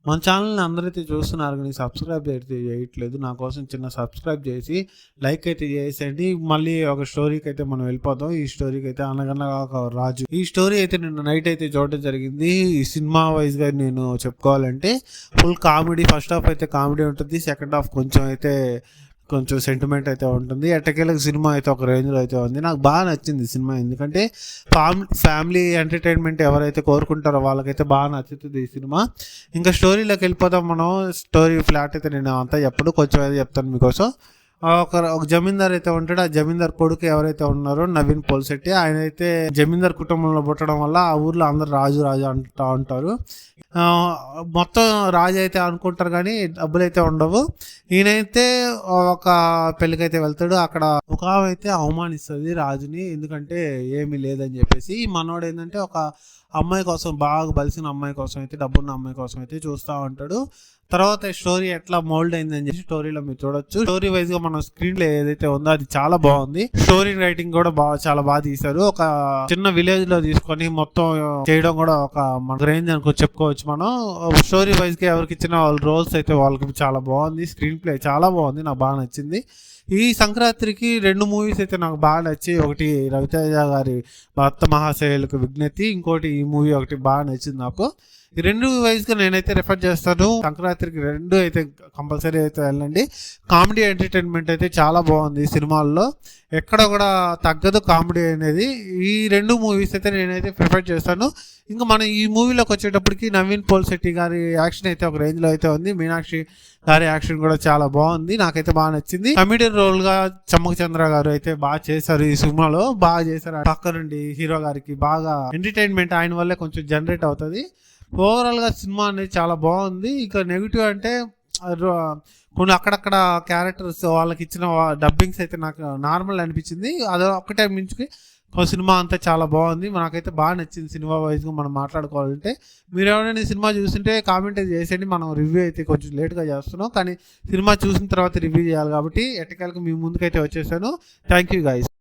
మన ఛానల్‌ని అందరైతే చూస్తున్నారు గానీ సబ్స్క్రైబ్ అయితే చేయట్లేదు. నా కోసం చిన్న సబ్స్క్రైబ్ చేసి లైక్ అయితే చేసేయండి. మళ్ళీ ఒక స్టోరీకైతే మనం వెళ్ళిపోదాం. ఈ స్టోరీకైతే అనగనగా ఒక రాజు. ఈ స్టోరీ అయితే నిన్న నైట్ అయితే చూడడం జరిగింది. ఈ సినిమా వైస్‌గా నేను చెప్పుకోవాలంటే ఫుల్ కామెడీ. ఫస్ట్ హాఫ్ అయితే కామెడీ ఉంటుంది. సెకండ్ హాఫ్ కొంచెం సెంటిమెంట్ అయితే ఉంటుంది. ఎట్టకేలకు సినిమా అయితే ఒక రేంజ్‌లో అయితే ఉంది. నాకు బాగా నచ్చింది సినిమా. ఎందుకంటే ఫ్యామిలీ ఎంటర్టైన్మెంట్ ఎవరైతే కోరుకుంటారో వాళ్ళకైతే బాగా నచ్చుతుంది ఈ సినిమా. ఇంకా స్టోరీలోకి వెళ్ళిపోదాం మనం. స్టోరీ ఫ్లాట్ అయితే నేను అంతా ఎప్పుడు కొంచెం అయితే చెప్తాను మీకోసం. ఒక జమీందార్ అయితే ఉంటాడు. ఆ జమీందార్ కొడుకు ఎవరైతే ఉన్నారో నవీన్ పోల్శెట్టి, ఆయన అయితే జమీందార్ కుటుంబంలో పుట్టడం వల్ల ఆ ఊర్లో అందరు రాజు రాజు అంటూ ఉంటారు. మొత్తం రాజు అయితే అనుకుంటారు కానీ డబ్బులు అయితే ఉండవు. ఈయనైతే ఒక పెళ్ళికైతే వెళ్తాడు. అక్కడ ఒక ఆమె అయితే అవమానిస్తుంది రాజుని, ఎందుకంటే ఏమీ లేదని చెప్పేసి. ఈ మనోడు ఏంటంటే ఒక అమ్మాయి కోసం, బాగా బలిసిన అమ్మాయి కోసం అయితే, డబ్బున్న అమ్మాయి కోసం అయితే చూస్తూ ఉంటాడు. తర్వాత స్టోరీ ఎట్లా మోల్డ్ అయిందని చెప్పి స్టోరీలో మీరు చూడొచ్చు. స్టోరీ వైజ్ గా మన స్క్రీన్ లో ఏదైతే ఉందో అది చాలా బాగుంది. స్టోరీ రైటింగ్ కూడా చాలా బాగా తీశారు. ఒక చిన్న విలేజ్ లో తీసుకొని మొత్తం చేయడం కూడా ఒక మన రేంజ్ అనుకో చెప్పుకోవచ్చు మనం. స్టోరీ వైజ్ గా ఎవరికి ఇచ్చిన వాళ్ళ రోల్స్ అయితే వాళ్ళకి చాలా బాగుంది. స్క్రీన్ ప్లే చాలా బాగుంది, నాకు బాగా నచ్చింది. ఈ సంక్రాంతికి 2 మూవీస్ అయితే నాకు బాగా నచ్చి, ఒకటి రవితేజ గారి భక్త మహాశయులకు విజ్ఞప్తి, ఇంకోటి ఈ మూవీ ఒకటి బాగా నచ్చింది నాకు. ఈ 2 వైజ్గా నేనైతే రిఫర్ చేస్తాను. సంక్రాంతికి 2 అయితే కంపల్సరీ అయితే వెళ్ళండి. కామెడీ ఎంటర్టైన్మెంట్ అయితే చాలా బాగుంది సినిమాల్లో, ఎక్కడ కూడా తగ్గదు కామెడీ అనేది. ఈ 2 మూవీస్ అయితే నేనైతే ప్రిఫర్ చేస్తాను. ఇంకా మనం ఈ మూవీలోకి వచ్చేటప్పటికి నవీన్ పోల్శెట్టి గారి యాక్షన్ అయితే ఒక రేంజ్లో అయితే ఉంది. మీనాక్షి గారి యాక్షన్ కూడా చాలా బాగుంది, నాకైతే బాగా నచ్చింది. కమెడియన్ రోల్గా చమ్మక చంద్ర గారు అయితే బాగా చేశారు. ఈ సినిమాలో బాగా చేశారు. పక్క నుండి హీరో గారికి బాగా ఎంటర్టైన్మెంట్ ఆయన వల్లే కొంచెం జనరేట్ అవుతుంది. ఓవరాల్గా సినిమా అనేది చాలా బాగుంది. ఇక నెగిటివ్ అంటే కొన్ని అక్కడక్కడ క్యారెక్టర్స్ వాళ్ళకి ఇచ్చిన డబ్బింగ్స్ అయితే నాకు నార్మల్ అనిపించింది. అది ఒక్కటే మించుకి సినిమా అంతా చాలా బాగుంది, నాకైతే బాగా నచ్చింది. సినిమా వైజ్గా మనం మాట్లాడుకోవాలంటే మీరు ఎవరైనా సినిమా చూస్తుంటే కామెంట్ అయితే చేసేయండి. మనం రివ్యూ అయితే కొంచెం లేట్గా చేస్తున్నాం, కానీ సినిమా చూసిన తర్వాత రివ్యూ చేయాలి కాబట్టి ఎట్టకేలకు మీ ముందుకైతే వచ్చేసాను. Thank you guys.